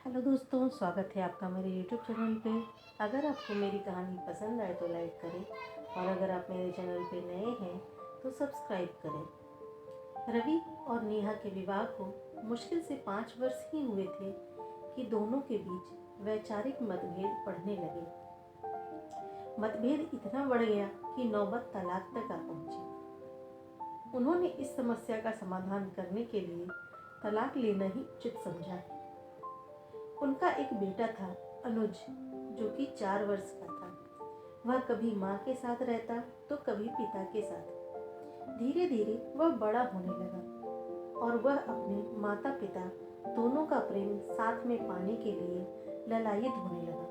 Hello दोस्तों, स्वागत है आपका मेरे यूट्यूब चैनल पे। अगर आपको मेरी कहानी पसंद आए तो लाइक करें और अगर आप मेरे चैनल पे नए हैं तो सब्सक्राइब करें। रवि और नेहा के विवाह को मुश्किल से 5 वर्ष ही हुए थे कि दोनों के बीच वैचारिक मतभेद बढ़ने लगे। मतभेद इतना बढ़ गया कि नौबत तलाक तक आ पहुंची। उन्होंने इस समस्या का समाधान करने के लिए तलाक लेना ही उचित समझा। उनका एक बेटा था, अनुज, जो कि 4 वर्ष का था। वह कभी माँ के साथ रहता तो कभी पिता के साथ। धीरे धीरे वह बड़ा होने लगा और वह अपने माता पिता दोनों का प्रेम साथ में पाने के लिए ललायित होने लगा।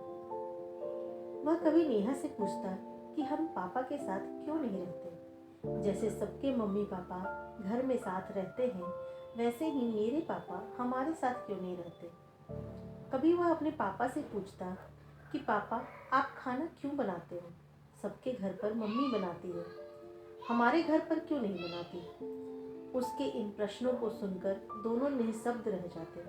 वह कभी नेहा से पूछता कि हम पापा के साथ क्यों नहीं रहते। जैसे सबके मम्मी पापा घर में साथ रहते हैं, वैसे ही मेरे पापा हमारे साथ क्यों नहीं रहते। कभी वह अपने पापा से पूछता कि पापा, आप खाना क्यों बनाते हो? सबके घर पर मम्मी बनाती है, हमारे घर पर क्यों नहीं बनाती। उसके इन प्रश्नों को सुनकर दोनों निःशब्द रह जाते।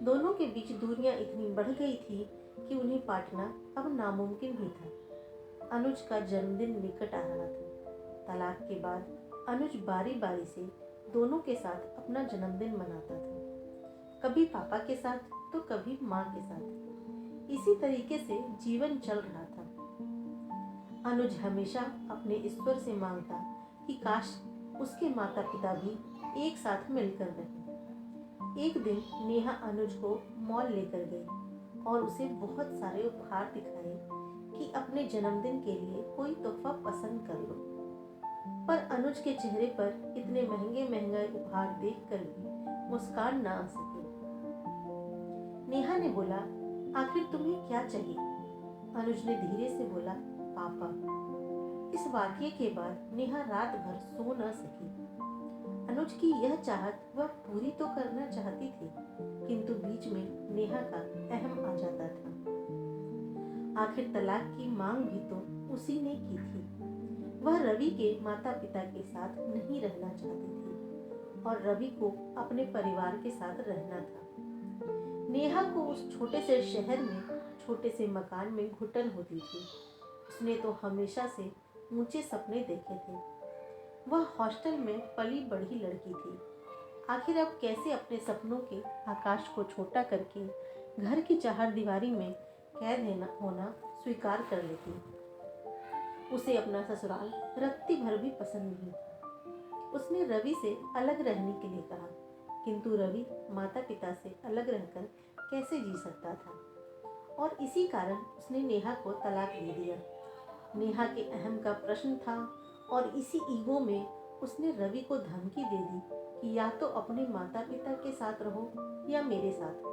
दोनों के बीच दूरियां इतनी बढ़ गई थी कि उन्हें पाटना अब नामुमकिन ही था। अनुज का जन्मदिन निकट आ रहा था। तलाक के बाद अनुज बारी बारी से दोनों के साथ अपना जन्मदिन मनाता था, कभी पापा के साथ तो कभी माँ के साथ। इसी तरीके से जीवन चल रहा था। अनुज हमेशा अपने ईश्वर से मांगता कि काश उसके माता पिता भी एक साथ मिलकर रहे। एक दिन नेहा अनुज को मॉल लेकर गई और उसे बहुत सारे उपहार दिखाए कि अपने जन्मदिन के लिए कोई तोहफा पसंद कर लो। पर अनुज के चेहरे पर इतने महंगे महंगे उपहार देखकर भी मुस्कान ना आ सकी। नेहा ने बोला, आखिर तुम्हें क्या चाहिए? अनुज ने धीरे से बोला, पापा। इस वाक्य के बाद नेहा रात भर सो न सकी। अनुज की यह चाहत वह पूरी तो करना चाहती थी, किंतु बीच में नेहा का अहम आ जाता था। आखिर तलाक की मांग भी तो उसी ने की थी। वह रवि के माता पिता के साथ नहीं रहना चाहती थी और रवि को अपने परिवार के साथ रहना था। नेहा को उस छोटे से शहर में छोटे से मकान में घुटन होती थी। उसने तो हमेशा से ऊंचे सपने देखे थे। वह हॉस्टल में पली बढ़ी लड़की थी। आखिर अब कैसे अपने सपनों के आकाश को छोटा करके घर की चारदीवारी में कैद होना स्वीकार कर लेती। उसे अपना ससुराल रत्ती भर भी पसंद नहीं था। उसने रवि से अलग रहने के लिए कहा, किंतु रवि माता पिता से अलग रहकर कैसे जी सकता था और इसी कारण उसने नेहा को तलाक दे दिया। नेहा के अहम का प्रश्न था और इसी ईगो में उसने रवि को धमकी दे दी कि या तो अपने माता पिता के साथ रहो या मेरे साथ।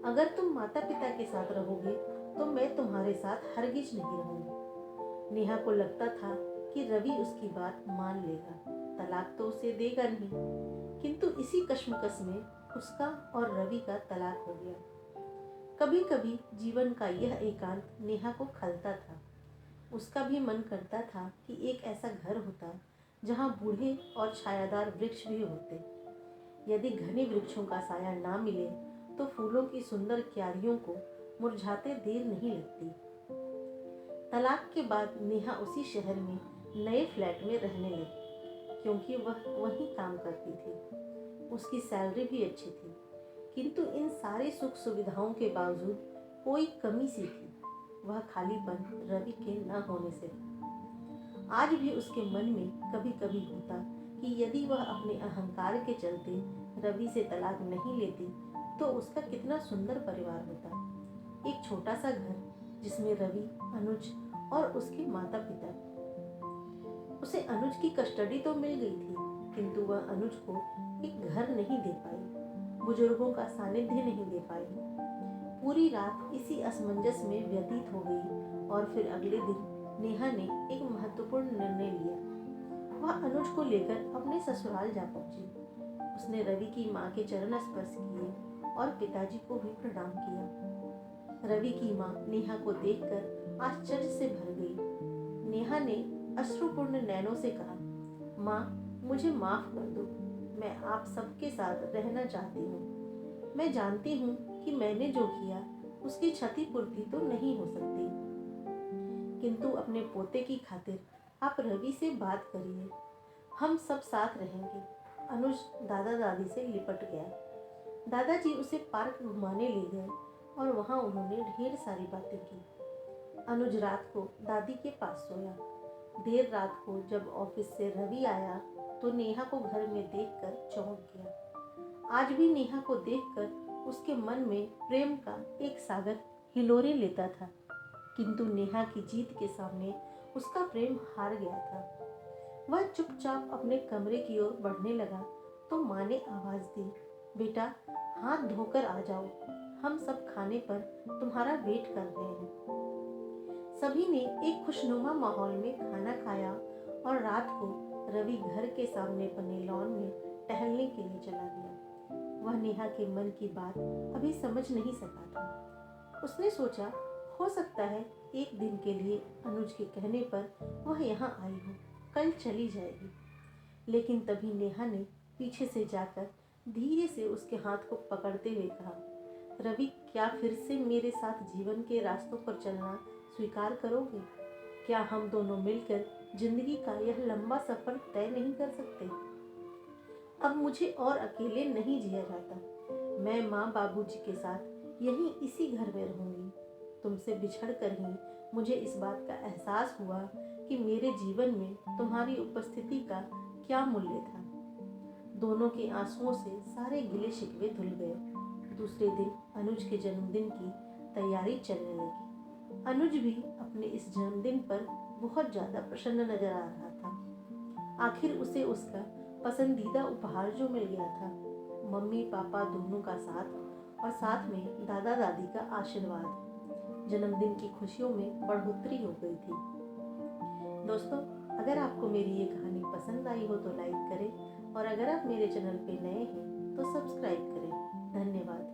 अगर तुम माता पिता के साथ रहोगे तो मैं तुम्हारे साथ हरगिज नहीं रहूंगी। नेहा को लगता था कि रवि उसकी बात मान लेगा, तलाक तो उसे देगा नहीं, किंतु इसी कश्मकश में उसका और रवि का तलाक हो गया। कभी कभी जीवन का यह एकांत नेहा को खलता था। उसका भी मन करता था कि एक ऐसा घर होता जहाँ बूढ़े और छायादार वृक्ष भी होते। यदि घने वृक्षों का साया ना मिले तो फूलों की सुंदर क्यारियों को मुरझाते देर नहीं लगती। तलाक के बाद नेहा उसी शहर में नए फ्लैट में रहने लगी, क्योंकि वह वहीं काम करती थी। उसकी सैलरी भी अच्छी थी, किंतु इन सारी सुख सुविधाओं के बावजूद कोई कमी सी थी। वह खालीपन रवि के न होने से था। आज भी उसके मन में कभी कभी होता कि यदि वह अपने अहंकार के चलते रवि से तलाक नहीं लेती तो उसका कितना सुंदर परिवार होता। एक छोटा सा घर जिसमें रवि, अनुज और उसके माता पिता। उसे अनुज की कस्टडी तो मिल गई थी, किंतु वह अनुज को एक घर नहीं दे पाई, बुजुर्गों का सानिध्य नहीं दे पाई। पूरी रात इसी असमंजस में व्यतीत हो गई और फिर अगले दिन नेहा ने एक महत्वपूर्ण निर्णय लिया। वह अनुज को लेकर अपने ससुराल जा पहुंची। उसने रवि की माँ के चरण स्पर्श किए और पिताजी को भी प्रणाम किया। रवि की माँ नेहा को देखकर आश्चर्य से भर गई। नेहा ने अश्रुपूर्ण नैनों से कहा, माँ, मुझे माफ कर दो, मैं आप सबके साथ रहना चाहती हूँ। मैं जानती हूँ कि मैंने जो किया उसकी क्षतिपूर्ति तो नहीं हो सकती, किंतु अपने पोते की खातिर आप रवि से बात करिए, हम सब साथ रहेंगे। अनुज दादा दादी से लिपट गया। दादाजी उसे पार्क घुमाने ले गए और वहाँ उन्होंने ढेर सारी बातें की। अनुज रात को दादी के पास सोया। देर रात को जब ऑफिस से रवि आया तो नेहा को घर में देखकर चौंक गया। आज भी नेहा को देखकर उसके मन में प्रेम का एक सागर हिलोरे लेता था, किंतु नेहा की जीत के सामने उसका प्रेम हार गया था। वह चुपचाप अपने कमरे की ओर बढ़ने लगा तो माँ ने आवाज दी, बेटा हाथ धोकर आ जाओ, हम सब खाने पर तुम्हारा वेट कर रहे हैं। सभी ने एक खुशनुमा माहौल में खाना खाया और रात को रवि घर के सामने बने लॉन में टहलने के लिए चला गया। वह नेहा के मन की बात अभी समझ नहीं सका था। उसने सोचा हो सकता है एक दिन के लिए अनुज के कहने पर वह यहाँ आई हो, कल चली जाएगी। लेकिन तभी नेहा ने पीछे से जाकर धीरे से उसके हाथ को पकड़ते हुए कहा, रवि क्या फिर से मेरे साथ जीवन के रास्तों पर चलना स्वीकार करोगे? क्या हम दोनों मिलकर जिंदगी का यह लंबा सफर तय नहीं कर सकते? अब मुझे और अकेले नहीं जिया जाता। मैं माँ बाबूजी के साथ यहीं इसी घर में रहूंगी। तुमसे बिछड़ कर ही मुझे इस बात का एहसास हुआ कि मेरे जीवन में तुम्हारी उपस्थिति का क्या मूल्य था। दोनों के आंसुओं से सारे गिले शिकवे धुल गए। दूसरे दिन अनुज के जन्मदिन की तैयारी चलने लगी। अनुज भी अपने इस जन्मदिन पर बहुत ज्यादा प्रसन्न नजर आ रहा था। आखिर उसे उसका पसंदीदा उपहार जो मिल गया था, मम्मी पापा दोनों का साथ और साथ में दादा दादी का आशीर्वाद। जन्मदिन की खुशियों में बढ़ोतरी हो गई थी। दोस्तों, अगर आपको मेरी ये कहानी पसंद आई हो तो लाइक करें और अगर आप मेरे चैनल पे नए हैं तो सब्सक्राइब करें। धन्यवाद।